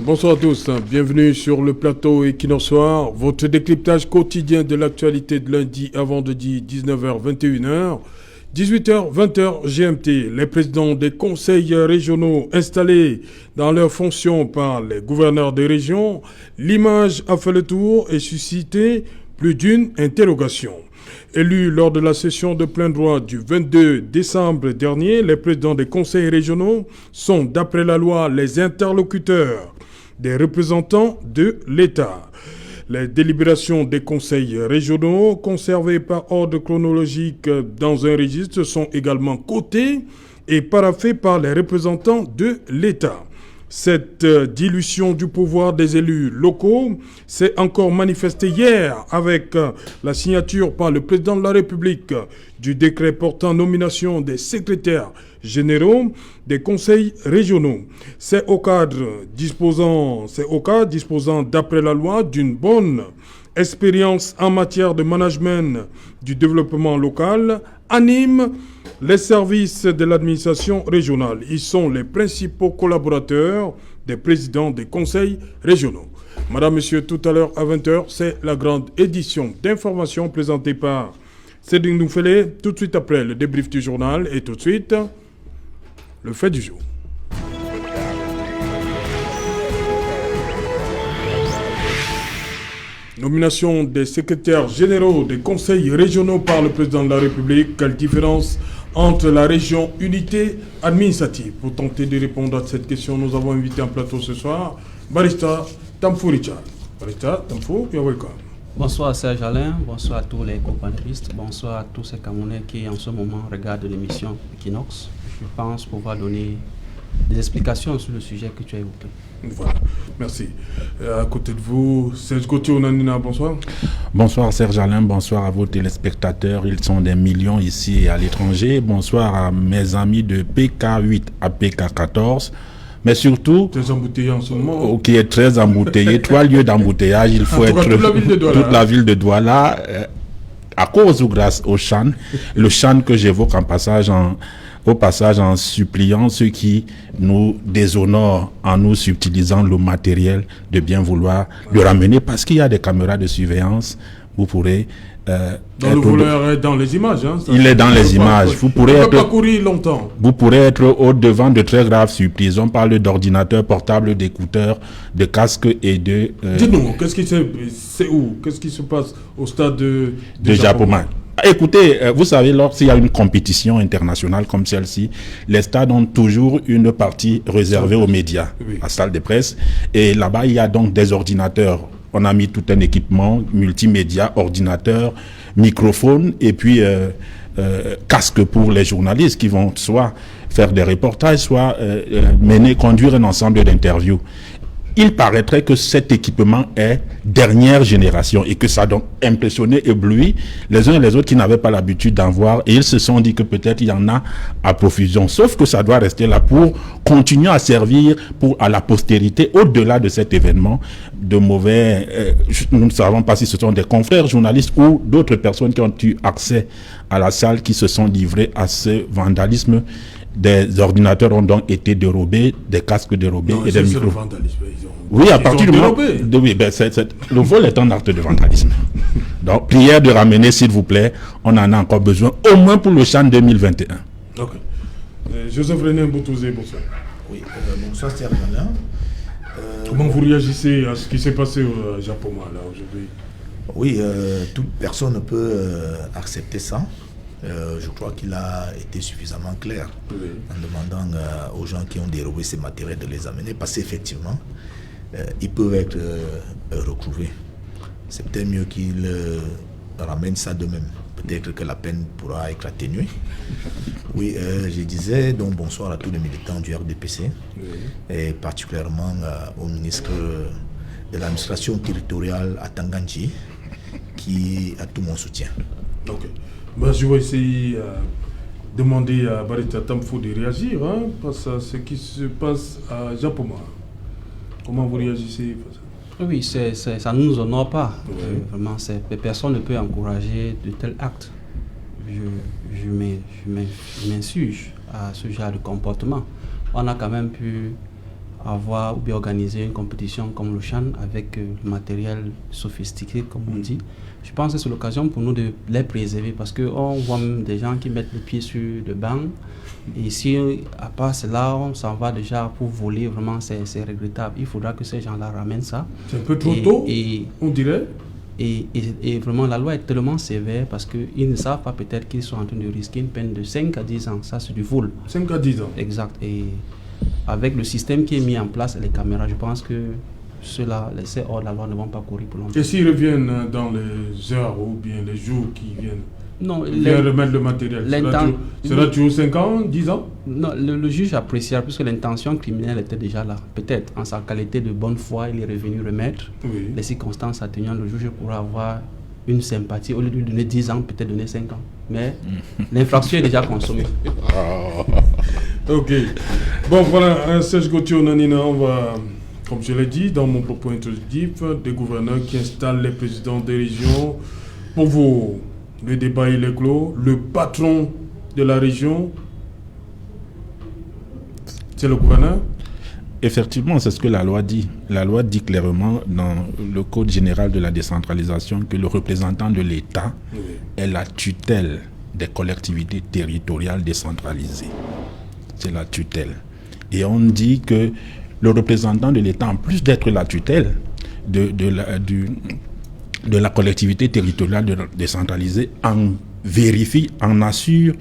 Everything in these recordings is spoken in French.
Bonsoir à tous, bienvenue sur le plateau Equinox Soir, votre décryptage quotidien de l'actualité de lundi à vendredi 19h 21h, 18h 20h GMT. Les présidents des conseils régionaux installés dans leurs fonctions par les gouverneurs des régions, l'image a fait le tour et suscité plus d'une interrogation. Élus lors de la session de plein droit du 22 décembre dernier, les présidents des conseils régionaux sont, d'après la loi, les interlocuteurs des représentants de l'État. Les délibérations des conseils régionaux, conservées par ordre chronologique dans un registre, sont également cotées et paraphées par les représentants de l'État. Cette dilution du pouvoir des élus locaux s'est encore manifestée hier avec la signature par le président de la République du décret portant nomination des secrétaires généraux des conseils régionaux. C'est au cadre disposant d'après la loi d'une bonne expérience en matière de management du développement local, anime les services de l'administration régionale. Ils sont les principaux collaborateurs des présidents des conseils régionaux. Madame, Monsieur, tout à l'heure à 20h, c'est la grande édition d'information présentée par Cédric Noufélé. Tout de suite après le débrief du journal et tout de suite le fait du jour. Nomination des secrétaires généraux des conseils régionaux par le président de la République. Quelle différence entre la région unité administrative? Pour tenter de répondre à cette question, nous avons invité en plateau ce soir Barrister Tamfou Richard. Barrister Tamfou, you're welcome. Bonsoir Serge Alain, bonsoir à tous les co-panélistes, bonsoir à tous ces Camerounais qui en ce moment regardent l'émission Equinox. Je pense pouvoir donner des explications sur le sujet que tu as évoqué. Voilà, merci. À côté de vous, Serge Gauthier Onanina, bonsoir. Bonsoir Serge Alain, bonsoir à vos téléspectateurs. Ils sont des millions ici et à l'étranger. Bonsoir à mes amis de PK8 à PK14. Mais surtout, très embouteillé en ce moment. Qui est très embouteillé. 3 lieux d'embouteillage. Il faut être toute la ville de Douala, à cause ou grâce au Chan. Le Chan que j'évoque au passage en suppliant ceux qui nous déshonorent en nous subtilisant le matériel de bien vouloir le ramener, parce qu'il y a des caméras de surveillance. Vous pourrez dans le voleur est dans les images. Hein, il est dans les images. Vous pourrez être, pas courir longtemps. Vous pourrez être au-devant de très graves surprises. On parle d'ordinateurs portables, d'écouteurs, de casques et de... Dis-nous, c'est où? Qu'est-ce qui se passe au stade de Japoma? Écoutez, vous savez, lorsqu'il y a une compétition internationale comme celle-ci, les stades ont toujours une partie réservée aux médias, la salle de presse. Et là-bas, il y a donc des ordinateurs. On a mis tout un équipement multimédia, ordinateur, microphone et puis casque pour les journalistes qui vont soit faire des reportages, soit conduire un ensemble d'interviews. Il paraîtrait que cet équipement est dernière génération et que ça a donc impressionné, ébloui les uns et les autres qui n'avaient pas l'habitude d'en voir, et ils se sont dit que peut-être il y en a à profusion. Sauf que ça doit rester là pour continuer à servir à la postérité au-delà de cet événement de mauvais... nous ne savons pas si ce sont des confrères journalistes ou d'autres personnes qui ont eu accès à la salle qui se sont livrés à ce vandalisme. Des ordinateurs ont donc été dérobés, des casques dérobés et des micros. Oui, à partir du moment... le vol est un acte de vandalisme. Donc, prière de ramener, s'il vous plaît, on en a encore besoin, au moins pour le Chan 2021. Ok. Joseph René Mboutouzé, bonsoir. Oui, bonsoir Serge Alain. Comment vous réagissez à ce qui s'est passé au Japoma là aujourd'hui? Oui, toute personne ne peut accepter ça. Je crois qu'il a été suffisamment clair en demandant aux gens qui ont dérobé ces matériels de les amener, parce qu'effectivement, ils peuvent être retrouvés. C'est peut-être mieux qu'ils ramènent ça d'eux-mêmes. Peut-être que la peine pourra être atténuée. Oui, je disais donc bonsoir à tous les militants du RDPC, et particulièrement au ministre de l'administration territoriale à Tanganji, qui a tout mon soutien. Okay. Je vais essayer de demander à Barrister Tamfou de réagir face à ce qui se passe à Japoma. Comment vous réagissez? Oui, ça ne nous honore pas. Vraiment, personne ne peut encourager de tels actes. Je m'insurge à ce genre de comportement. On a quand même pu avoir ou bien organiser une compétition comme le CHAN avec le matériel sophistiqué, comme on dit. Je pense que c'est l'occasion pour nous de les préserver parce qu'on voit même des gens qui mettent le pied sur le banc. Et si, à part cela, on s'en va déjà pour voler, vraiment, c'est regrettable. Il faudra que ces gens-là ramènent ça. C'est un peu trop tôt, on dirait. Et vraiment, la loi est tellement sévère parce qu'ils ne savent pas peut-être qu'ils sont en train de risquer une peine de 5 à 10 ans. Ça, c'est du vol. 5 à 10 ans. Exact. Et avec le système qui est mis en place, les caméras, je pense que ceux-là, laissés hors de la loi, ne vont pas courir pour longtemps. Et s'ils reviennent dans les heures ou bien les jours qui viennent, non, remettre le matériel, sera toujours 5 ans, 10 ans? Non, le juge appréciera puisque l'intention criminelle était déjà là. Peut-être en sa qualité de bonne foi, il est revenu remettre. Oui. Les circonstances atténuant, le juge pourra avoir une sympathie. Au lieu de lui donner 10 ans, peut-être donner 5 ans. Mais l'infraction est déjà consommée. Ok. Bon, voilà, Serge Gauthier Onanina, on va, comme je l'ai dit dans mon propos introductif, des gouverneurs qui installent les présidents des régions. Pour vous, le débat il est clos. Le patron de la région, c'est le gouverneur? Effectivement, c'est ce que la loi dit. La loi dit clairement dans le Code général de la décentralisation que le représentant de l'État est la tutelle des collectivités territoriales décentralisées. C'est la tutelle. Et on dit que le représentant de l'État, en plus d'être la tutelle de la collectivité territoriale décentralisée, en vérifie, en assure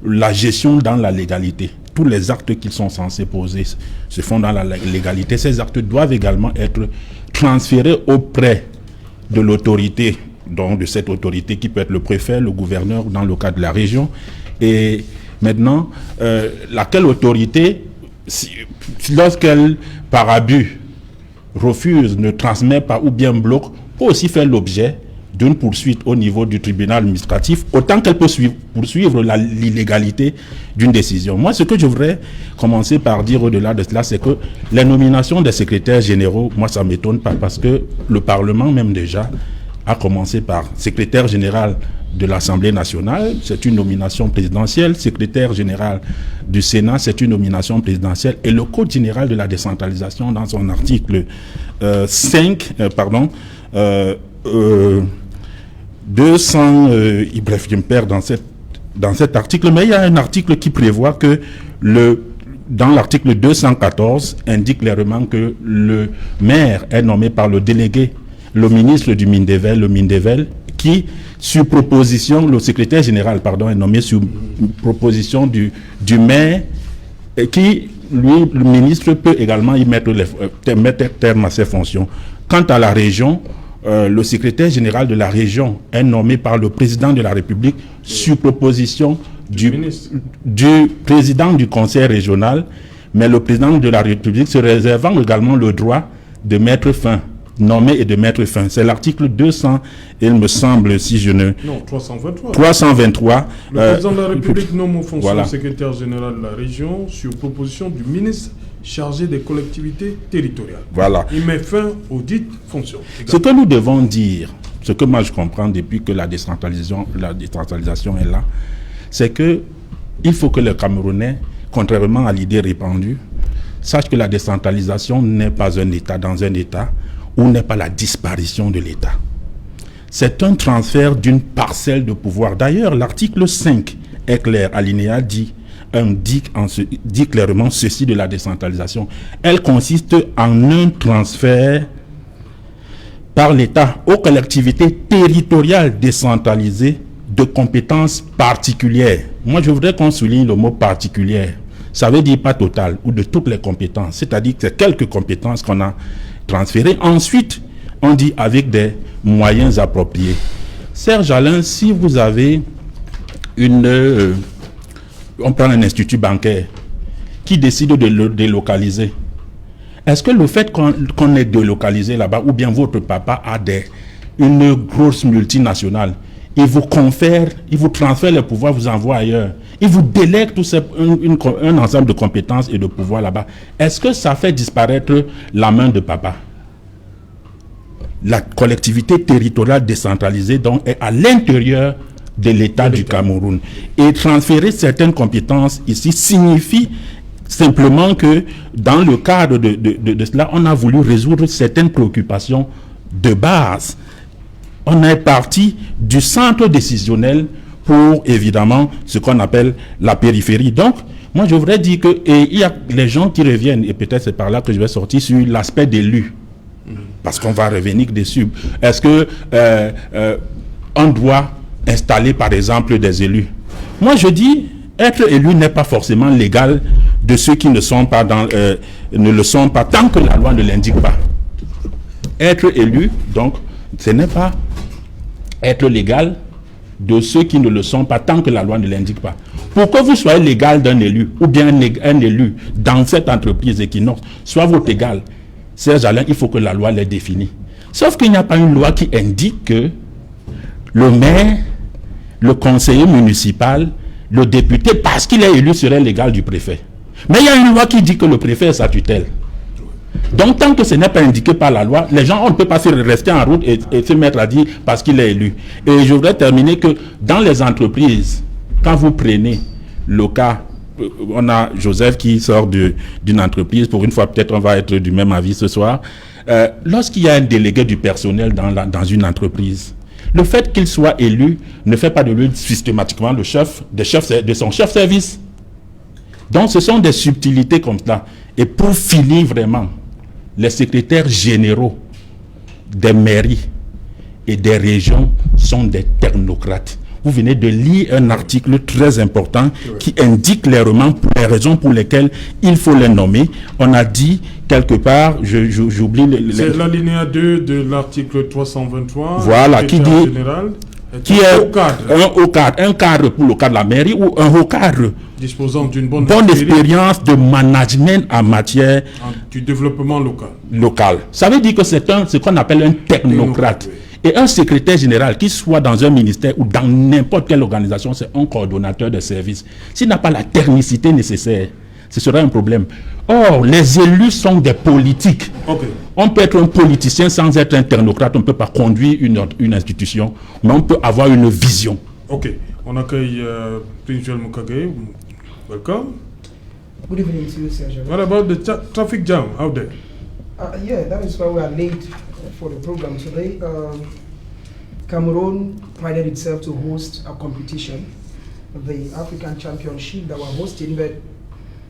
la gestion dans la légalité. Tous les actes qu'ils sont censés poser se font dans la légalité. Ces actes doivent également être transférés auprès de l'autorité, donc de cette autorité qui peut être le préfet, le gouverneur, dans le cas de la région. Et maintenant, laquelle autorité, lorsqu'elle, par abus, refuse, ne transmet pas ou bien bloque, peut aussi faire l'objet d'une poursuite au niveau du tribunal administratif, autant qu'elle peut poursuivre l'illégalité d'une décision. Moi, ce que je voudrais commencer par dire au-delà de cela, c'est que les nominations des secrétaires généraux, moi, ça ne m'étonne pas, parce que le Parlement, même déjà, a commencé par secrétaire général de l'Assemblée nationale, c'est une nomination présidentielle, secrétaire général du Sénat, c'est une nomination présidentielle, et le Code général de la décentralisation, dans son article 200, bref, je me perds dans cet article, mais il y a un article qui prévoit que dans l'article 214, indique clairement que le maire est nommé par le délégué, le ministre du Mindevel, le Mindevel, qui, sur proposition, le secrétaire général, pardon, est nommé sur proposition du maire, et qui, lui, le ministre peut également y mettre terme à ses fonctions. Quant à la région, le secrétaire général de la région est nommé par le président de la République sur proposition du président du conseil régional, mais le président de la République se réservant également le droit de mettre fin, nommer et de mettre fin. C'est l'article 200, il me semble, si je ne... Non, 323. 323. Le président de la République nomme en fonction voilà. du secrétaire général de la région sur proposition du ministre chargé des collectivités territoriales. Voilà. Il met fin aux dites fonctions. Ce que nous devons dire, ce que moi je comprends depuis que la décentralisation est là, c'est que il faut que les Camerounais, contrairement à l'idée répandue, sachent que la décentralisation n'est pas un État dans un État, ou n'est pas la disparition de l'État. C'est un transfert d'une parcelle de pouvoir. D'ailleurs, l'article 5 est clair, alinéa dit clairement ceci de la décentralisation. Elle consiste en un transfert par l'État aux collectivités territoriales décentralisées de compétences particulières. Moi, je voudrais qu'on souligne le mot particulière. Ça veut dire pas total ou de toutes les compétences. C'est-à-dire que c'est quelques compétences qu'on a transférées. Ensuite, on dit avec des moyens appropriés. Serge Alain, si vous avez on prend un institut bancaire qui décide de le délocaliser, est-ce que le fait qu'on ait délocalisé là-bas, ou bien votre papa a une grosse multinationale, il vous transfère les pouvoirs, vous envoie ailleurs, il vous délègue un ensemble de compétences et de pouvoirs là-bas, est-ce que ça fait disparaître la main de papa? La collectivité territoriale décentralisée donc est à l'intérieur de l'État du Cameroun. Et transférer certaines compétences ici signifie simplement que dans le cadre de cela, on a voulu résoudre certaines préoccupations de base. On est parti du centre décisionnel pour, évidemment, ce qu'on appelle la périphérie. Donc, moi, je voudrais dire que il y a les gens qui reviennent, et peut-être c'est par là que je vais sortir, sur l'aspect d'élu. Parce qu'on va revenir dessus. Est-ce que on doit installer, par exemple, des élus? Moi, je dis, être élu n'est pas forcément légal de ceux qui ne sont pas ne le sont pas tant que la loi ne l'indique pas. Être élu, donc, ce n'est pas être légal de ceux qui ne le sont pas tant que la loi ne l'indique pas. Pour que vous soyez légal d'un élu, ou bien un élu dans cette entreprise Equinox, soit votre égal, Serge Alain, il faut que la loi l'ait définie. Sauf qu'il n'y a pas une loi qui indique que le maire, le conseiller municipal, le député, parce qu'il est élu, serait l'égal du préfet. Mais il y a une loi qui dit que le préfet est sa tutelle. Donc, tant que ce n'est pas indiqué par la loi, les gens, on ne peut pas se rester en route et se mettre à dire parce qu'il est élu. Et je voudrais terminer que dans les entreprises, quand vous prenez le cas, on a Joseph qui sort d'une entreprise, pour une fois peut-être on va être du même avis ce soir, lorsqu'il y a un délégué du personnel dans une entreprise, le fait qu'il soit élu ne fait pas de lui systématiquement le chef de son chef service. Donc ce sont des subtilités comme ça. Et pour finir vraiment, les secrétaires généraux des mairies et des régions sont des technocrates. Vous venez de lire un article très important qui indique clairement les raisons pour lesquelles il faut les nommer. On a dit quelque part, j'oublie... C'est l'alinéa 2 de l'article 323. Voilà, qui dit... Général, qui est un cadre pour le cadre de la mairie ou un haut cadre disposant d'une bonne expérience de management en matière du développement local. Ça veut dire que c'est ce qu'on appelle un technocrate. Et un secrétaire général, qui soit dans un ministère ou dans n'importe quelle organisation, c'est un coordonnateur de service. S'il n'a pas la technicité nécessaire, ce serait un problème. Or, les élus sont des politiques. On peut être un politicien sans être un technocrate. On ne peut pas conduire une institution, mais on peut avoir une vision. Ok. On accueille Prince Joel Mukage. Welcome. Good evening to you, Serge. What about the traffic jam out there? Yeah, that is why we are late for the program today. Cameroon prided itself to host a competition, the African Championship that we're hosting, but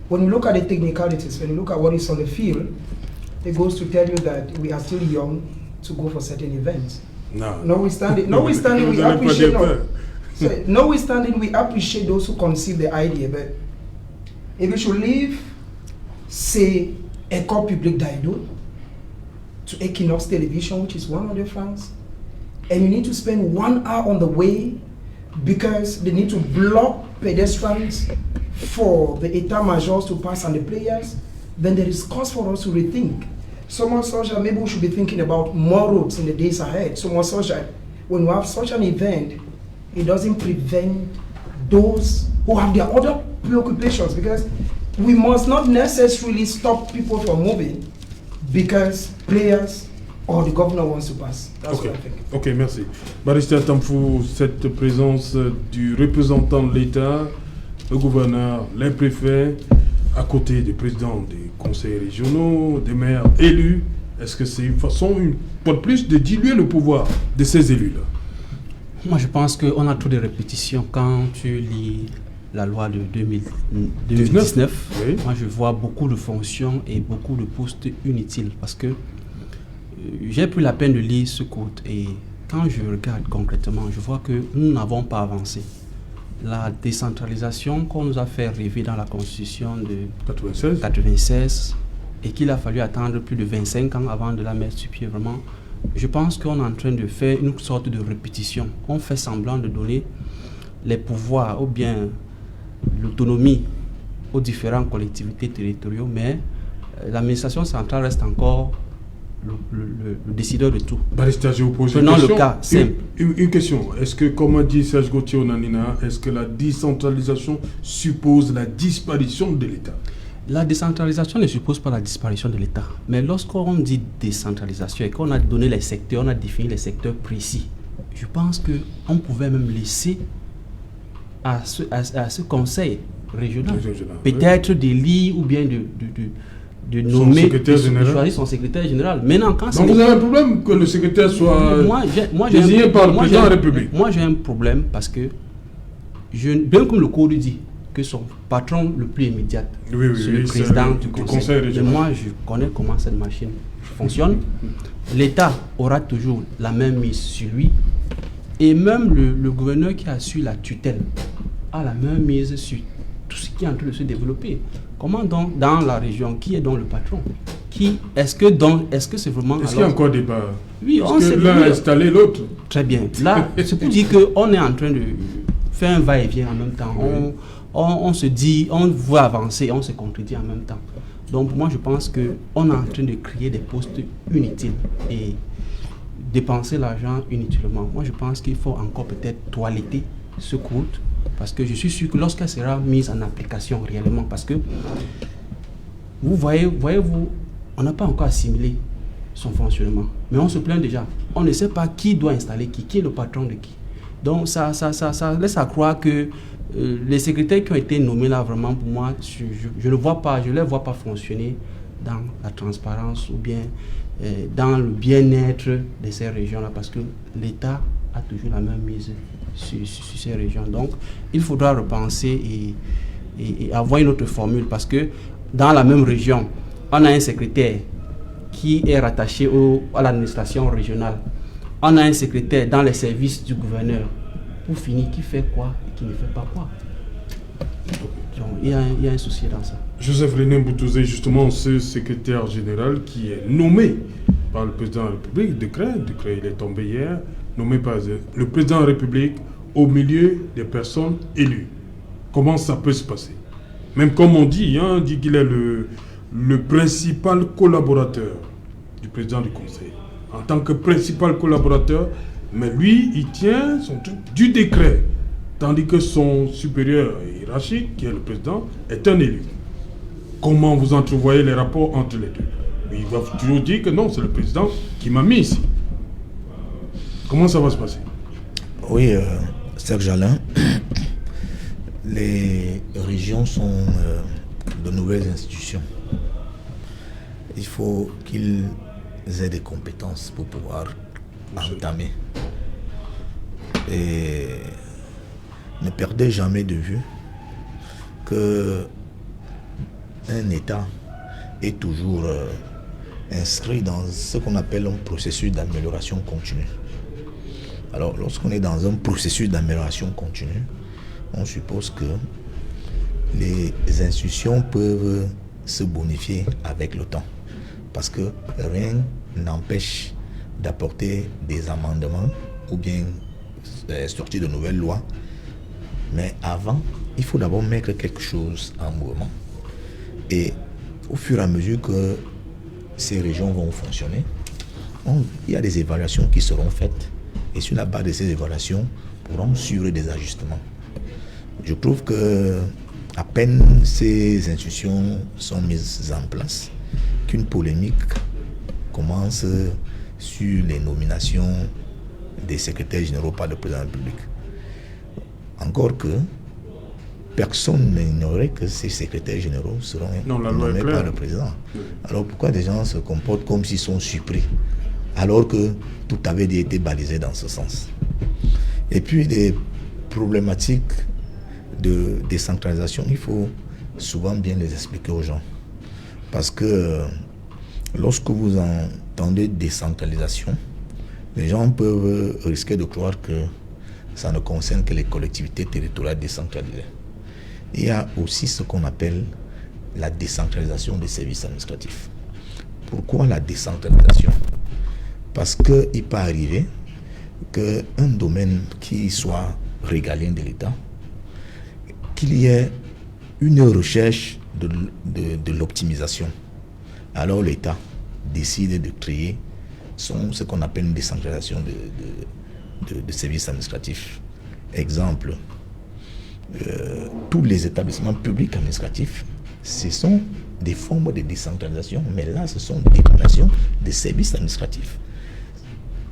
when you look at the technicalities, when you look at what is on the field, it goes to tell you that we are still young to go for certain events. Notwithstanding, we appreciate those who conceive the idea, but if you should leave, say, École Publique d'Aïdo to Equinox Television, which is 100 francs, and you need to spend 1 hour on the way because they need to block pedestrians for the état-majors to pass and the players, then there is cause for us to rethink. So much such that maybe we should be thinking about more roads in the days ahead. So much such that when you have such an event, it doesn't prevent those who have their other preoccupations, because we must not necessarily stop people from moving because players or the governor wants to pass. That's what I think. Ok, merci. Barrister Tamfou, cette présence du représentant de l'État, le gouverneur, les préfets, à côté des présidents des conseils régionaux, des maires élus, est-ce que c'est une façon, une fois de plus, de diluer le pouvoir de ces élus-là? Moi, je pense qu'on a trop de répétitions. Quand tu lis la loi de 2019, oui. Moi, je vois beaucoup de fonctions et beaucoup de postes inutiles parce que j'ai pris la peine de lire ce code et quand je regarde concrètement, je vois que nous n'avons pas avancé. La décentralisation qu'on nous a fait rêver dans la Constitution de 96 et qu'il a fallu attendre plus de 25 ans avant de la mettre sur pied, vraiment, je pense qu'on est en train de faire une sorte de répétition. On fait semblant de donner les pouvoirs ou bien l'autonomie aux différentes collectivités territoriales, mais l'administration centrale reste encore le décideur de tout. Barrister, je vous pose une question. Le cas simple. Une question. Est-ce que, comme a dit Serge Gauthier Onanina, est-ce que la décentralisation suppose la disparition de l'État? La décentralisation ne suppose pas la disparition de l'État. Mais lorsqu'on dit décentralisation et qu'on a donné les secteurs, on a défini les secteurs précis, je pense qu'on pouvait même laisser à ce conseil régional. Peut-être d'élire ou bien de nommer, de choisir son secrétaire général. Maintenant, quand donc vous avez un problème que le secrétaire soit désigné par le président de la République? Moi, j'ai un problème parce que, bien comme le code dit, que son patron le plus immédiat, c'est le président du conseil régional. Mais moi, je connais comment cette machine fonctionne. L'État aura toujours la même mise sur lui. Et même le gouverneur qui assure la tutelle a la même mise sur tout ce qui est en train de se développer. Comment donc, dans la région, qui est donc le patron? Est-ce que c'est vraiment... Est-ce qu'il y a encore débat? Oui, on sait. L'un a installé l'autre. Très bien. Là, c'est pour dire qu'on est en train de faire un va-et-vient en même temps. Oui. On se dit, on veut avancer, on se contredit en même temps. Donc, moi, je pense qu'on est en train de créer des postes inutiles et dépenser l'argent inutilement. Moi, je pense qu'il faut encore peut-être toiletter ce code, parce que je suis sûr que lorsqu'elle sera mise en application réellement, parce que vous voyez-vous, on n'a pas encore assimilé son fonctionnement, mais on se plaint déjà. On ne sait pas qui doit installer qui est le patron de qui. Donc ça laisse à croire que les secrétaires qui ont été nommés là, vraiment pour moi, je ne vois pas, je les vois pas fonctionner dans la transparence ou bien dans le bien-être de ces régions-là, parce que l'État a toujours la même mise sur ces régions. Donc, il faudra repenser et avoir une autre formule, parce que dans la même région, on a un secrétaire qui est rattaché à l'administration régionale. On a un secrétaire dans les services du gouverneur. Pour finir, qui fait quoi et qui ne fait pas quoi. Donc, il y a un souci dans ça. Joseph René Mboutouzé, justement, ce secrétaire général qui est nommé par le président de la République, décret, il est tombé hier, nommé par le président de la République au milieu des personnes élues. Comment ça peut se passer? Même comme on dit qu'il est le principal collaborateur du président du conseil. En tant que principal collaborateur, mais lui, il tient son truc du décret, tandis que son supérieur hiérarchique, qui est le président, est un élu. Comment vous entrevoyez les rapports entre les deux? Il va toujours dire que non, c'est le président qui m'a mis ici. Comment ça va se passer? Oui, Serge Alain, les régions sont de nouvelles institutions. Il faut qu'ils aient des compétences pour pouvoir entamer. Et ne perdez jamais de vue que un État est toujours inscrit dans ce qu'on appelle un processus d'amélioration continue. Alors, lorsqu'on est dans un processus d'amélioration continue, on suppose que les institutions peuvent se bonifier avec le temps. Parce que rien n'empêche d'apporter des amendements ou bien sortir de nouvelles lois. Mais avant, il faut d'abord mettre quelque chose en mouvement. Et au fur et à mesure que ces régions vont fonctionner, il y a des évaluations qui seront faites. Et sur la base de ces évaluations, pourront suivre des ajustements. Je trouve que à peine ces institutions sont mises en place, qu'une polémique commence sur les nominations des secrétaires généraux par le président de la République. Encore que personne n'ignorait que ces secrétaires généraux seront nommés par le président. Alors pourquoi des gens se comportent comme s'ils sont surpris, alors que tout avait été balisé dans ce sens? Et puis des problématiques de décentralisation, il faut souvent bien les expliquer aux gens. Parce que lorsque vous entendez décentralisation, les gens peuvent risquer de croire que ça ne concerne que les collectivités territoriales décentralisées. Il y a aussi ce qu'on appelle la décentralisation des services administratifs. Pourquoi la décentralisation? Parce qu'il peut arriver qu'un domaine qui soit régalien de l'État, qu'il y ait une recherche de l'optimisation. Alors l'État décide de créer ce qu'on appelle une décentralisation de services administratifs. Exemple, tous les établissements publics administratifs, ce sont des formes de décentralisation, mais là, ce sont des émanations des services administratifs.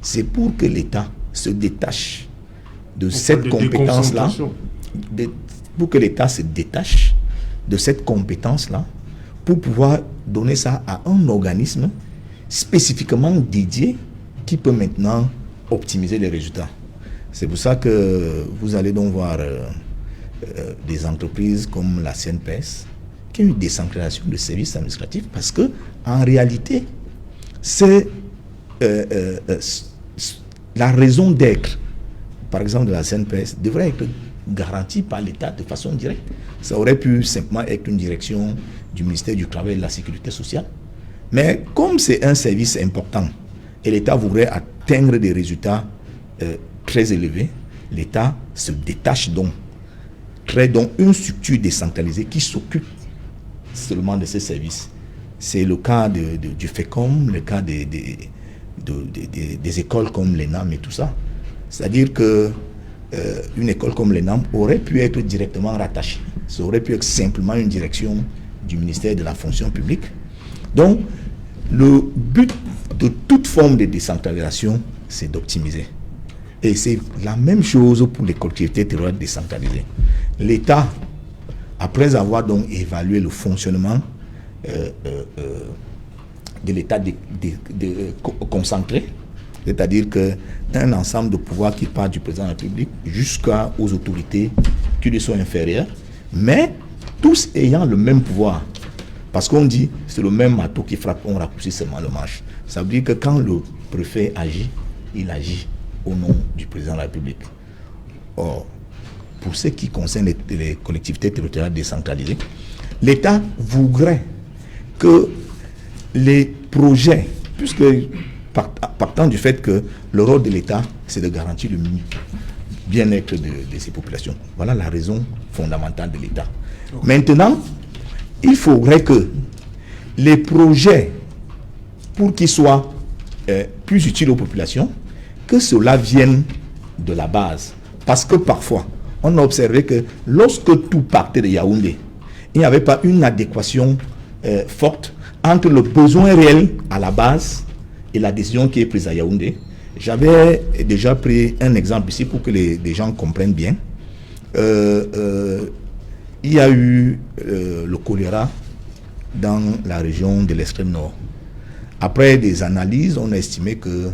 C'est pour que l'État se détache de cette compétence-là, pour que l'État se détache de cette compétence-là pour pouvoir donner ça à un organisme spécifiquement dédié qui peut maintenant optimiser les résultats. C'est pour ça que vous allez donc voir des entreprises comme la CNPS qui ont une décentralisation de services administratifs parce que en réalité, c'est la raison d'être, par exemple, de la CNPS devrait être garantie par l'État de façon directe. Ça aurait pu simplement être une direction du ministère du Travail et de la Sécurité sociale. Mais comme c'est un service important et l'État voudrait atteindre des résultats très élevés, l'État se détache donc, crée donc une structure décentralisée qui s'occupe seulement de ces services. C'est le cas du FECOM, le cas des écoles comme l'ENAM et tout ça. C'est-à-dire que une école comme l'ENAM aurait pu être directement rattachée. Ça aurait pu être simplement une direction du ministère de la fonction publique. Donc, le but de toute forme de décentralisation, c'est d'optimiser. Et c'est la même chose pour les collectivités territoriales décentralisées. L'État, après avoir donc évalué le fonctionnement de l'État concentré, c'est-à-dire qu'un ensemble de pouvoirs qui part du président de la République jusqu'aux autorités qui lui sont inférieures, mais tous ayant le même pouvoir. Parce qu'on dit, c'est le même marteau qui frappe, on raccourcit seulement le manche. Ça veut dire que quand le préfet agit, il agit au nom du président de la République. Or, pour ce qui concerne les collectivités territoriales décentralisées, l'État voudrait que les projets, puisque partant du fait que le rôle de l'État, c'est de garantir le bien-être de ces populations. Voilà la raison fondamentale de l'État. Okay. Maintenant, il faudrait que les projets, pour qu'ils soient plus utiles aux populations, que cela vienne de la base. Parce que parfois, on a observé que lorsque tout partait de Yaoundé, il n'y avait pas une adéquation forte entre le besoin réel à la base et la décision qui est prise à Yaoundé. J'avais déjà pris un exemple ici pour que les gens comprennent bien. Il y a eu le choléra dans la région de l'extrême nord. Après des analyses, on a estimé que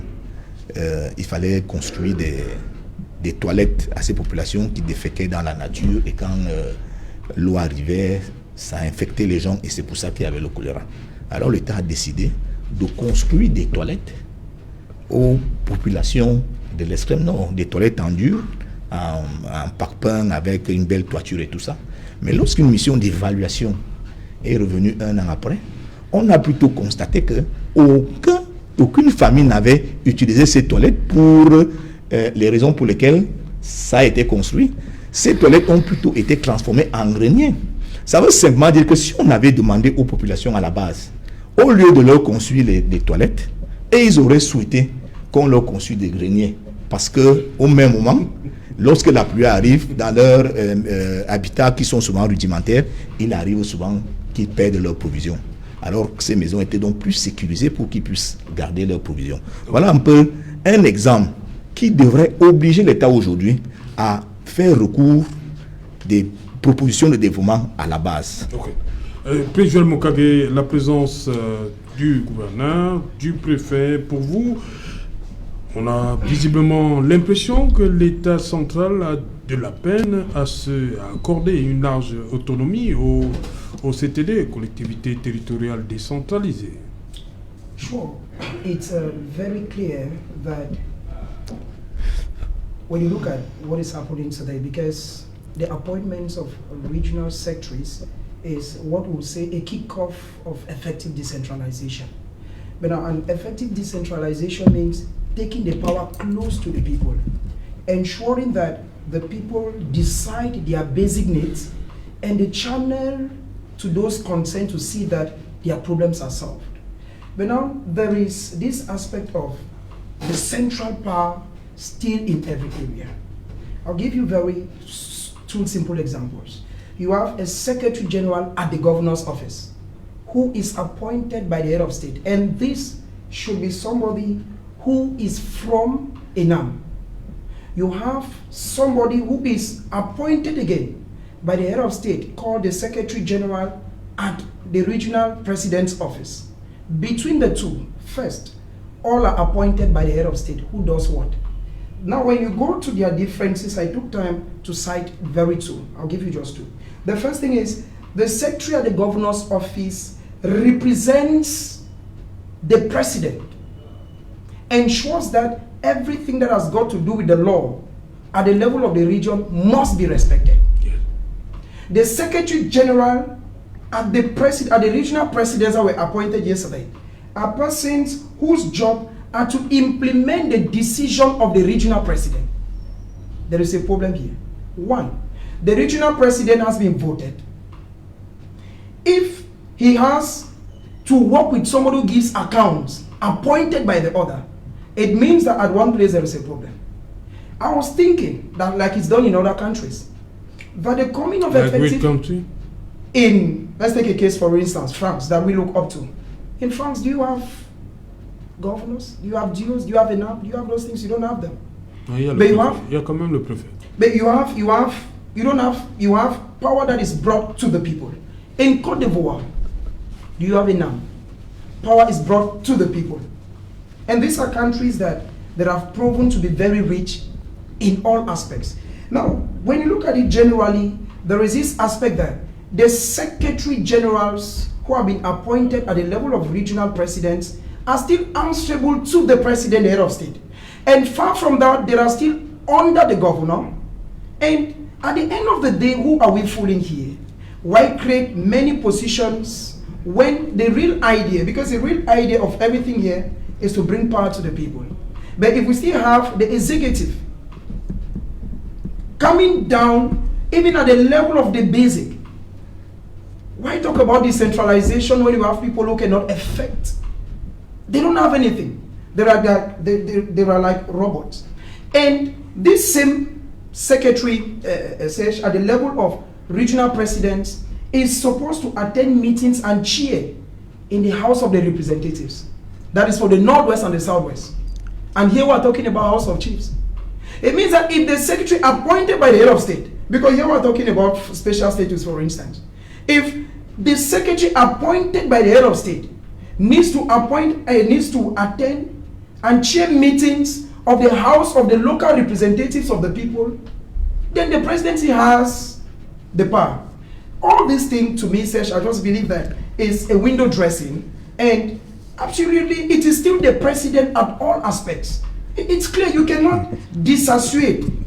il fallait construire des toilettes à ces populations qui déféquaient dans la nature, et quand l'eau arrivait, ça infectait les gens, et c'est pour ça qu'il y avait le choléra. Alors l'État a décidé de construire des toilettes aux populations de l'extrême nord, des toilettes en dur, en parpaing avec une belle toiture et tout ça. Mais lorsqu'une mission d'évaluation est revenue un an après, on a plutôt constaté que aucune famille n'avait utilisé ces toilettes pour les raisons pour lesquelles ça a été construit. Ces toilettes ont plutôt été transformées en greniers. Ça veut simplement dire que si on avait demandé aux populations à la base, au lieu de leur construire des toilettes, et ils auraient souhaité qu'on leur construise des greniers, parce qu'au même moment, lorsque la pluie arrive dans leurs habitats qui sont souvent rudimentaires, il arrive souvent qu'ils perdent leurs provisions. Alors que ces maisons étaient donc plus sécurisées pour qu'ils puissent garder leurs provisions. Voilà un peu un exemple qui devrait obliger l'État aujourd'hui à faire recours des propositions de développement à la base. Okay. Président Mokage, la présence du gouverneur, du préfet, pour vous, on a visiblement l'impression que l'État central a de la peine à accorder une large autonomie aux CTD, collectivités territoriales décentralisées. Sure. It's very clear that when you look at what is happening today, because the appointments of regional secretaries is what we say a kickoff of effective decentralization. But now, an effective decentralization means taking the power close to the people, ensuring that the people decide their basic needs and the channel to those concerned to see that their problems are solved. But now there is this aspect of the central power still in every area. I'll give you two simple examples. You have a Secretary General at the Governor's Office who is appointed by the head of state, and this should be somebody who is from ENAM. You have somebody who is appointed again by the head of state called the Secretary General at the Regional President's Office. Between the two, first, all are appointed by the head of state. Who does what? Now, when you go to their differences, I took time to cite very two. I'll give you just two. The first thing is, the Secretary at the Governor's Office represents the President, ensures that everything that has got to do with the law at the level of the region must be respected. Yes. The Secretary General at the regional presidents that were appointed yesterday are persons whose job are to implement the decision of the regional president. There is a problem here. One, the regional president has been voted. If he has to work with somebody who gives accounts appointed by the other, it means that at one place there is a problem. I was thinking that, like it's done in other countries, that the coming of effective... Like which country? Let's take a case, for instance, France, that we look up to. In France, do you have governors? Do you have duos? Do you have enough? Do you have those things? You don't have them. Oh, il y a quand même le préfet. But you have power that is brought to the people. In Côte d'Ivoire, do you have enough? Power is brought to the people. And these are countries that have proven to be very rich in all aspects. Now, when you look at it generally, there is this aspect that the Secretary Generals who have been appointed at the level of regional presidents are still answerable to the President, the head of state. And far from that, they are still under the governor. And at the end of the day, who are we fooling here? Why create many positions when the real idea, because the real idea of everything here is to bring power to the people. But if we still have the executive coming down, even at the level of the basic, why talk about decentralization when you have people who cannot affect? They don't have anything. They are like robots. And this same secretary at the level of regional presidents is supposed to attend meetings and cheer in the House of the Representatives. That is for the Northwest and the Southwest. And here we are talking about House of Chiefs. It means that if the secretary appointed by the head of state, because here we are talking about special status, for instance, if the secretary appointed by the head of state needs to attend and chair meetings of the House of the local representatives of the people, then the presidency has the power. All these things, to me, Serge, I just believe that is a window dressing, and absolutely it is still the president at all aspects. It's clear you cannot disassuade.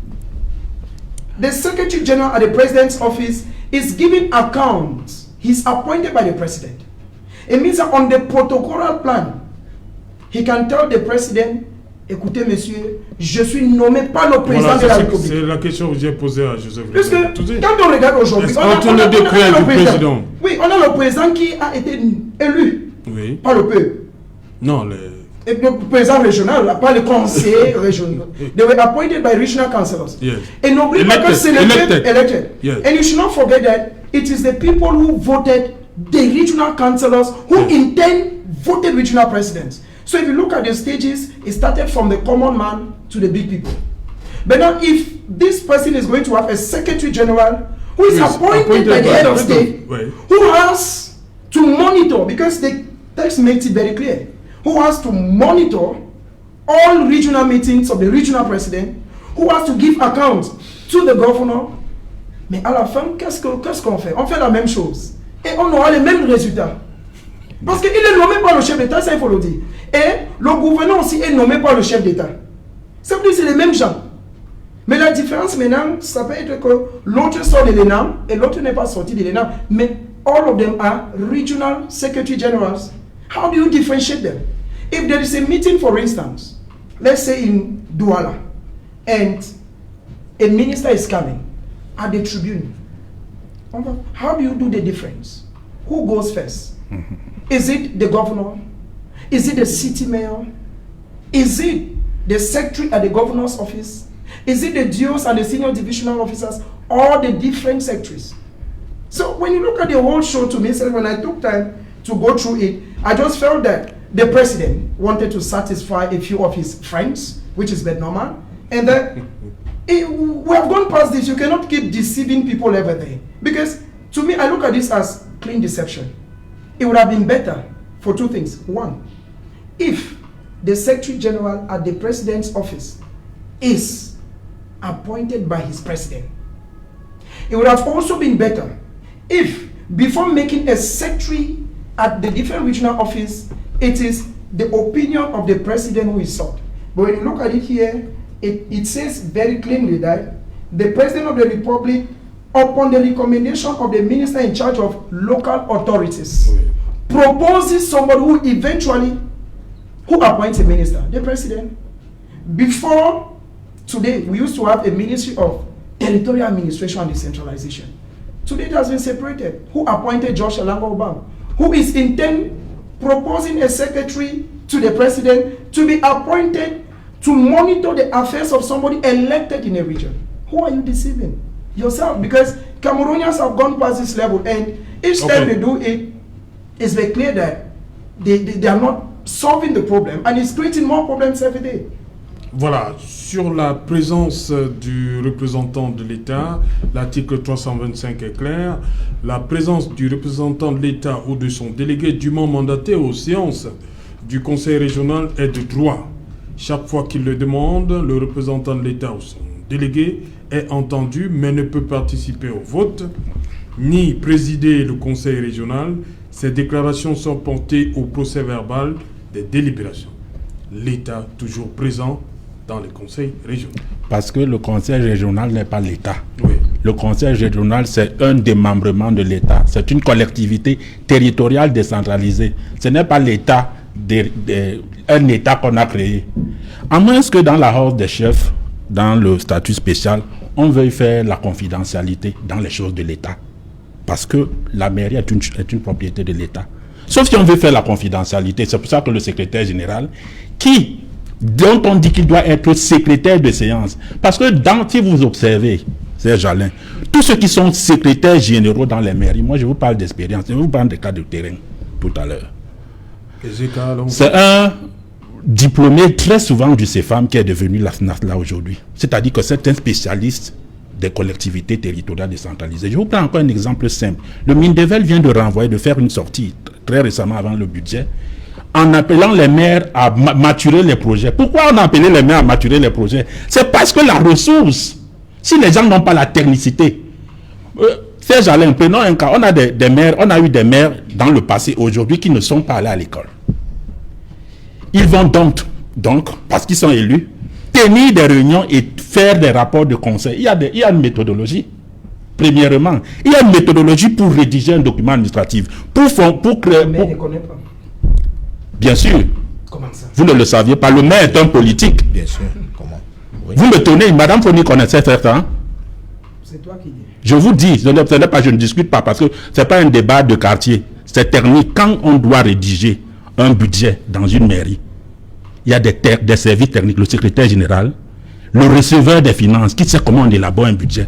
The Secretary General at the President's Office is giving accounts. He's appointed by the President. It means that on the protocolar plan, he can tell the President, écoutez, monsieur, je suis nommé par le président de la République. C'est la question que j'ai posée à Joseph. Parce que quand on regarde aujourd'hui, on a le président. Oui, on a le président qui a été élu par le peuple. Non, et le président régional, pas le conseiller régional. They were appointed by regional councillors. Yes. And n'oublie pas que c'est le peuple elected. Yes. And you should not forget that it is the people who voted the regional councillors who in turn voted regional presidents. So if you look at the stages, it started from the common man to the big people. But now if this person is going to have a secretary general who is appointed by the head of state, who has to monitor, because the text makes it very clear, who has to monitor all regional meetings of the regional president, who has to give accounts to the governor. Mais à la fin, qu'est-ce qu'on fait? On fait la même chose. Et on aura les mêmes résultats. Parce qu'il est nommé par le chef d'État, ça il faut le dire. Et le gouverneur aussi est nommé par le chef d'État. Ça veut dire que c'est les mêmes gens. Mais la différence maintenant, ça peut être que l'autre sort de l'ENAM et l'autre n'est pas sorti de l'ENAM. Mais all of them are regional secretary generals. How do you differentiate them? If there is a meeting, for instance, let's say in Douala, and a minister is coming at the tribune, how do you do the difference? Who goes first? Is it the governor? Is it the city mayor? Is it the secretary at the governor's office? Is it the DOs and the senior divisional officers, or the different secretaries? So when you look at the whole show, to me, when I took time to go through it, I just felt that the president wanted to satisfy a few of his friends, which is bad normal, and that We have gone past this. You cannot keep deceiving people every day. Because to me, I look at this as clean deception. It would have been better for two things. One, if the Secretary General at the President's office is appointed by his president. It would have also been better if, before making a secretary at the different regional office, it is the opinion of the president who is sought. But when you look at it here, it says very clearly that the President of the Republic, upon the recommendation of the minister in charge of local authorities, proposes somebody who appoints a minister, the president. Before today, we used to have a Ministry of Territorial Administration and Decentralization. Today it has been separated. Who appointed Josh Alango Obang, who is proposing a secretary to the president to be appointed to monitor the affairs of somebody elected in a region. Who are you deceiving? Yourself. Because Cameroonians have gone past this level, and each time they do it, it's very clear that they are not solving the problem, and it's creating more problems every day. Voilà, sur la présence du représentant de l'État, l'article 325 est clair. La présence du représentant de l'État ou de son délégué dûment mandaté aux séances du Conseil régional est de droit. Chaque fois qu'il le demande, le représentant de l'État ou son délégué est entendu, mais ne peut participer au vote, ni présider le Conseil régional. Ces déclarations sont portées au procès verbal des délibérations. L'État toujours présent dans les conseils régionaux. Parce que le conseil régional n'est pas l'État. Oui. Le conseil régional, c'est un démembrement de l'État. C'est une collectivité territoriale décentralisée. Ce n'est pas l'État, un État qu'on a créé. À moins que dans la hausse des chefs, dans le statut spécial, on veuille faire la confidentialité dans les choses de l'État. Parce que la mairie est une propriété de l'État. Sauf si on veut faire la confidentialité. C'est pour ça que le secrétaire général, dont on dit qu'il doit être secrétaire de séance. Parce que si vous observez, c'est Jalin, tous ceux qui sont secrétaires généraux dans les mairies, moi je vous parle d'expérience, je vous parle des cas de terrain tout à l'heure. C'est un diplômé très souvent du CEFAM qui est devenu la SNASLA aujourd'hui. C'est-à-dire que c'est un spécialiste des collectivités territoriales décentralisées. Je vous prends encore un exemple simple. Le Mindevel vient de faire une sortie très récemment avant le budget, en appelant les maires à maturer les projets. Pourquoi on a appelé les maires à maturer les projets? C'est parce que la ressource, si les gens n'ont pas la technicité, Serge Alain, prenons un cas, on a eu des maires dans le passé, aujourd'hui, qui ne sont pas allés à l'école. Ils vont donc, parce qu'ils sont élus, tenir des réunions et faire des rapports de conseil. Il y a une méthodologie. Premièrement, il y a une méthodologie pour rédiger un document administratif. Pour créer... Le maire ne connaît pas. Bien sûr. Comment ça? Vous ne le saviez pas. Le maire est un politique. Bien sûr. Comment? Oui. Vous me tenez, Madame Foni connaissait faire ça. C'est toi qui dis. Je vous dis, je ne discute pas parce que ce n'est pas un débat de quartier. C'est technique. Quand on doit rédiger un budget dans une mairie, il y a des services techniques, le secrétaire général, le receveur des finances, qui sait comment on élabore un budget.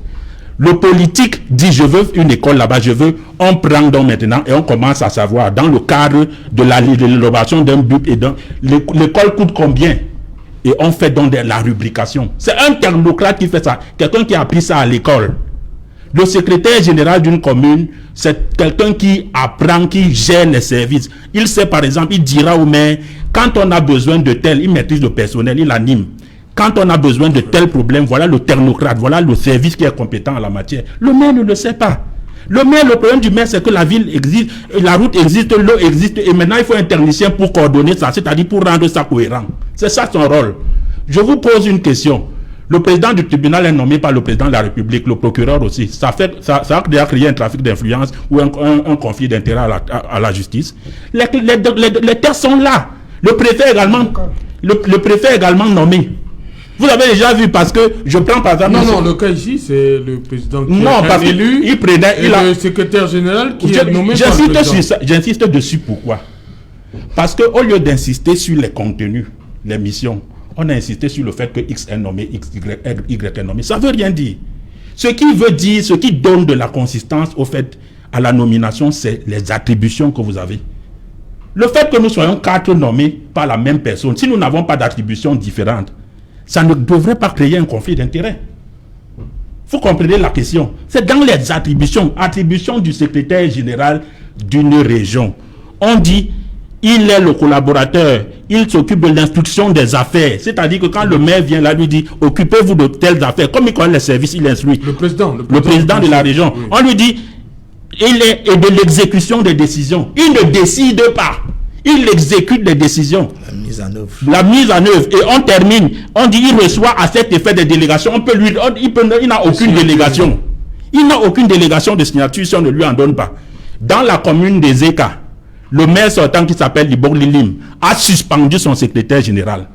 Le politique dit, je veux une école là-bas, on prend donc maintenant et on commence à savoir, dans le cadre de l'élaboration d'un but, et l'école coûte combien? Et on fait donc la rubrication. C'est un technocrate qui fait ça, quelqu'un qui a appris ça à l'école. Le secrétaire général d'une commune, c'est quelqu'un qui apprend, qui gère les services. Il sait par exemple, il dira au maire, quand on a besoin de tel, il maîtrise le personnel, il anime. Quand on a besoin de tel problème, voilà le technocrate, voilà le service qui est compétent en la matière. Le maire ne le sait pas. Le problème du maire, c'est que la ville existe, la route existe, l'eau existe, et maintenant il faut un technicien pour coordonner ça, c'est-à-dire pour rendre ça cohérent. C'est ça son rôle. Je vous pose une question. Le président du tribunal est nommé par le président de la République, le procureur aussi. Ça a déjà créé un trafic d'influence ou un conflit d'intérêt à la justice. Les textes sont là. Le préfet également nommé. Vous avez déjà vu, parce que je prends par exemple... Non, le cas ici, c'est le président qui est élu et le secrétaire général qui est nommé par le président. J'insiste dessus, pourquoi? Parce qu'au lieu d'insister sur les contenus, les missions, on a insisté sur le fait que X est nommé, Y est nommé. Ça ne veut rien dire. Ce qui donne de la consistance au fait, à la nomination, c'est les attributions que vous avez. Le fait que nous soyons 4 nommés par la même personne, si nous n'avons pas d'attributions différentes, ça ne devrait pas créer un conflit d'intérêt. Vous comprenez la question? C'est dans les attributions du secrétaire général d'une région. On dit, il est le collaborateur, il s'occupe de l'instruction des affaires. C'est-à-dire que quand le maire vient là, lui dit, occupez-vous de telles affaires. Comme il connaît les services, il instruit. Le président de la région. Oui. On lui dit, il est de l'exécution des décisions. Il ne décide pas. Il exécute les décisions. La mise en œuvre. Et on termine. On dit, il reçoit à cet effet des délégations. Il n'a aucune délégation. Il n'a aucune délégation de signature si on ne lui en donne pas. Dans la commune des Eka, le maire sortant qui s'appelle Libor Lilim a suspendu son secrétaire général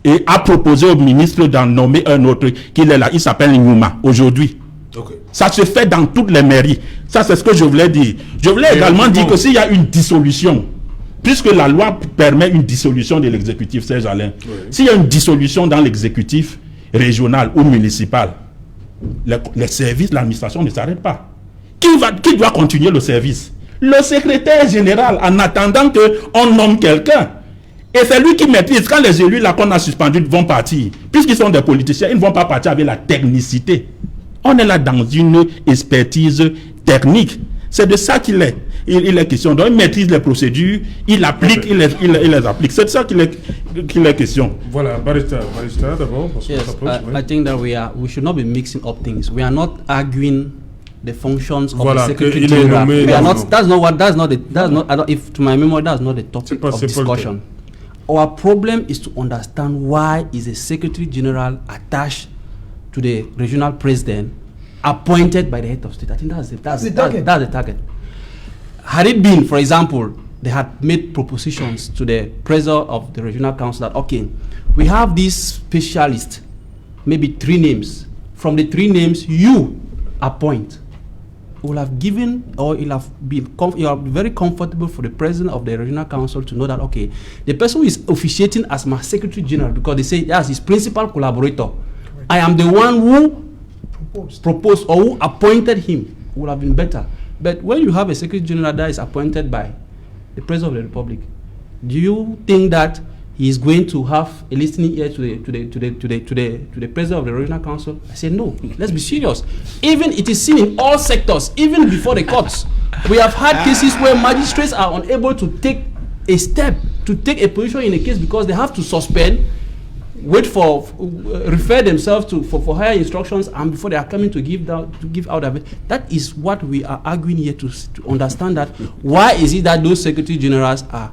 et a proposé au ministre d'en nommer un autre qui est là. Il s'appelle Nyouma aujourd'hui. Okay. Ça se fait dans toutes les mairies. Ça, c'est ce que je voulais dire. Je voulais également dire que s'il y a une dissolution, puisque la loi permet une dissolution de l'exécutif, Serge Alain, s'il y a une dissolution dans l'exécutif régional ou municipal, les services, l'administration ne s'arrête pas. Qui doit continuer le service? Le secrétaire général, en attendant qu'on nomme quelqu'un. Et c'est lui qui maîtrise. Quand les élus là qu'on a suspendus vont partir, puisqu'ils sont des politiciens, ils ne vont pas partir avec la technicité. On est là dans une expertise technique. C'est de ça qu'il est. Il est question. Donc il maîtrise les procédures, il applique, il les applique. C'est de ça qu'il est question. Voilà, Barista d'abord. Yes, I think that we should not be mixing up things. We are not arguing the functions of the Secretary General. We are not. That's not. If to my memory, that's not the topic of discussion. Our problem is to understand why is a Secretary General attached to the regional president, appointed by the head of state. I think that's the target. Had it been, for example, they had made propositions to the president of the regional council that, okay, we have this specialist, maybe 3 names. From the 3 names, you appoint. Will have given, or it will have been very comfortable for the president of the regional council to know that, okay, the person who is officiating as my secretary general, because they say that's his principal collaborator. I am the one who proposed or who appointed him. Would have been better. But when you have a secretary general that is appointed by the president of the republic, do you think that he is going to have a listening ear to the president of the regional council? I said no. Let's be serious. Even it is seen in all sectors, even before the courts. We have had cases where magistrates are unable to take a step, to take a position in a case because they have to suspend, wait for, refer themselves to for higher instructions, and before they are coming to give out of it. That is what we are arguing here to understand that why is it that those secretary generals are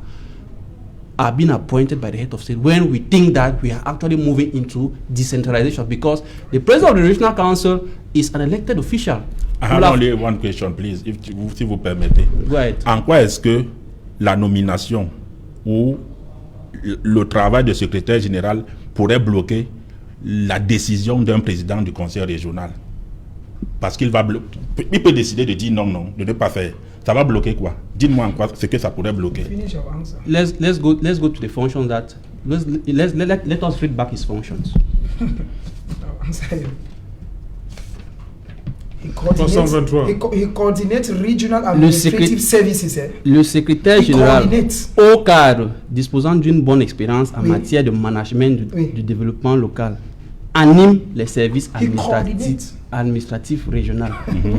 being appointed by the head of state when we think that we are actually moving into decentralization, because the president of the regional council is an elected official. I have only one question, please, if vous permettez. Right. En quoi est-ce que la nomination ou le travail de secrétaire général pourrait bloquer la décision d'un président du conseil régional? Parce qu'il il peut décider de dire non, de ne pas faire. Ça va bloquer quoi? Dites-moi en quoi ce que ça pourrait bloquer. Let's go to the functions that let us read back his functions. He coordinates regional administrative services. Le secrétaire général, au cadre disposant d'une bonne expérience en matière de management du développement local, anime les services administratifs régionaux.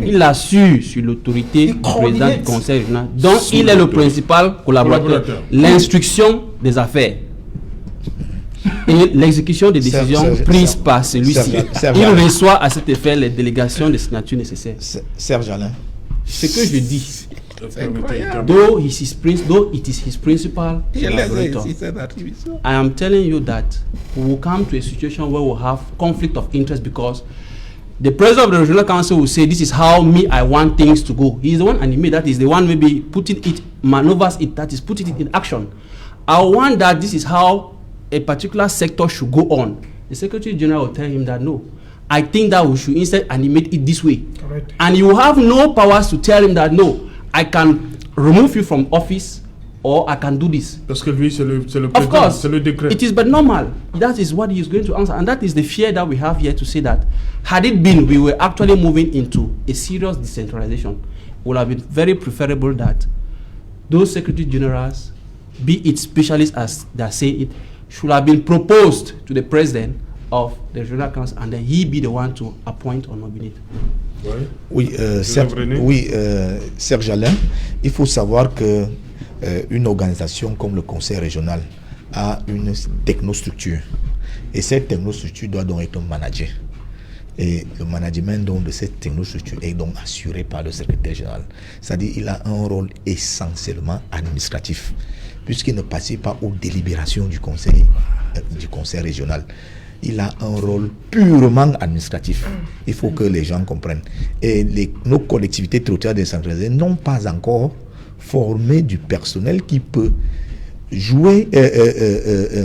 Il assure sur l'autorité du président du conseil régional, dont il est le principal collaborateur, l'instruction des affaires et l'exécution des décisions prises par celui-ci. Il reçoit à cet effet les délégations de signature nécessaires. Serge Alain. Ce que je dis, though it is his principal collaborator, I am telling you that we will come to a situation where we will have conflict of interest, because the president of the regional council will say, this is how I want things to go. He is the one animated, that is the one maybe putting it, maneuvers it, that is putting it in action. I want that this is how a particular sector should go on. The secretary general will tell him that no, I think that we should instead animate it this way. Correct. And you have no powers to tell him that no, I can remove you from office or I can do this. Parce que lui, c'est le of course, c'est le décret. It is but normal. That is what he is going to answer. And that is the fear that we have here to say that had it been we were actually moving into a serious decentralization, it would have been very preferable that those secretary generals, be it specialists as they say it, should have been proposed to the president of the regional council and then he be the one to appoint or nominate. Oui, Serge Alain, il faut savoir que une organisation comme le conseil régional a une technostructure. Et cette technostructure doit donc être managée. Et le management donc, de cette technostructure est donc assuré par le secrétaire général. C'est-à-dire qu'il a un rôle essentiellement administratif, puisqu'il ne participe pas aux délibérations du conseil régional. Il a un rôle purement administratif. Il faut que les gens comprennent. Et nos collectivités territoriales décentralisées n'ont pas encore formé du personnel qui peut jouer,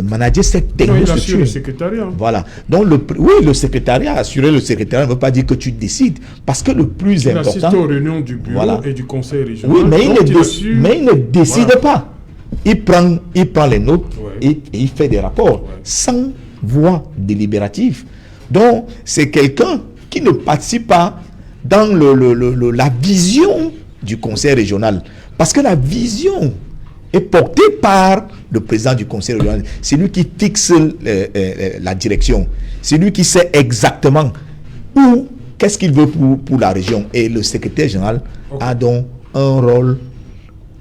manager cette technostructure. Le secrétariat. Voilà. Donc, le secrétariat, assurer le secrétariat ne veut pas dire que tu décides. Parce que le plus important... Il assiste aux réunions du bureau et du conseil régional. Oui, mais il ne décide pas. Il prend les notes et il fait des rapports sans voix délibérative. Donc, c'est quelqu'un qui ne participe pas dans la vision du conseil régional. Parce que la vision est portée par le président du conseil régional. C'est lui qui fixe la direction. C'est lui qui sait exactement qu'est-ce qu'il veut pour la région. Et le secrétaire général a donc un rôle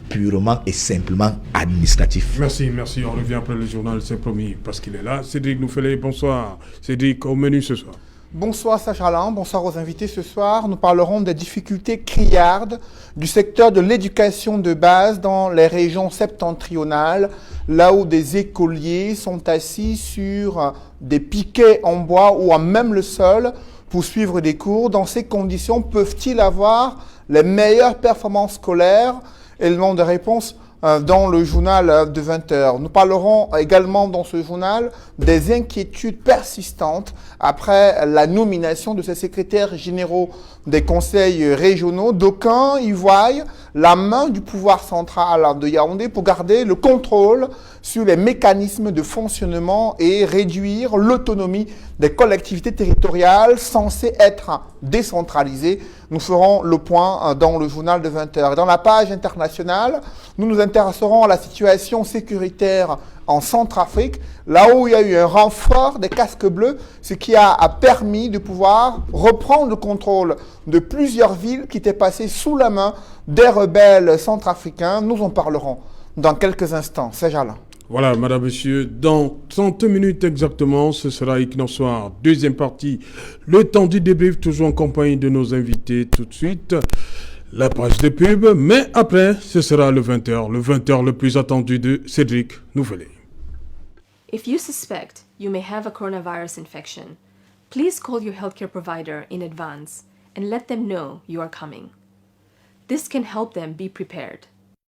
purement et simplement administratif. Merci. On revient après le journal, c'est promis, parce qu'il est là. Cédric Nouffelé, bonsoir. Cédric, au menu ce soir. Bonsoir Serge Alain, bonsoir aux invités ce soir. Nous parlerons des difficultés criardes du secteur de l'éducation de base dans les régions septentrionales, là où des écoliers sont assis sur des piquets en bois ou à même le sol pour suivre des cours. Dans ces conditions, peuvent-ils avoir les meilleures performances scolaires? Élément de réponse dans le journal de 20h. Nous parlerons également dans ce journal des inquiétudes persistantes après la nomination de ces secrétaires généraux des conseils régionaux. D'aucuns y voient la main du pouvoir central de Yaoundé pour garder le contrôle sur les mécanismes de fonctionnement et réduire l'autonomie des collectivités territoriales censées être décentralisées. Nous ferons le point dans le journal de 20h. Dans la page internationale, nous nous intéresserons à la situation sécuritaire en Centrafrique, là où il y a eu un renfort des casques bleus, ce qui a permis de pouvoir reprendre le contrôle de plusieurs villes qui étaient passées sous la main des rebelles centrafricains. Nous en parlerons dans quelques instants. C'est Jala. Voilà, madame, monsieur, dans 30 minutes exactement, ce sera Equinox Soir, deuxième partie. Le temps du débrief, toujours en compagnie de nos invités tout de suite. La page de pub, mais après, ce sera le 20h. Le 20h le plus attendu de Cédric Nouffelé. If you suspect you may have a coronavirus infection, please call your healthcare provider in advance and let them know you are coming. This can help them be prepared.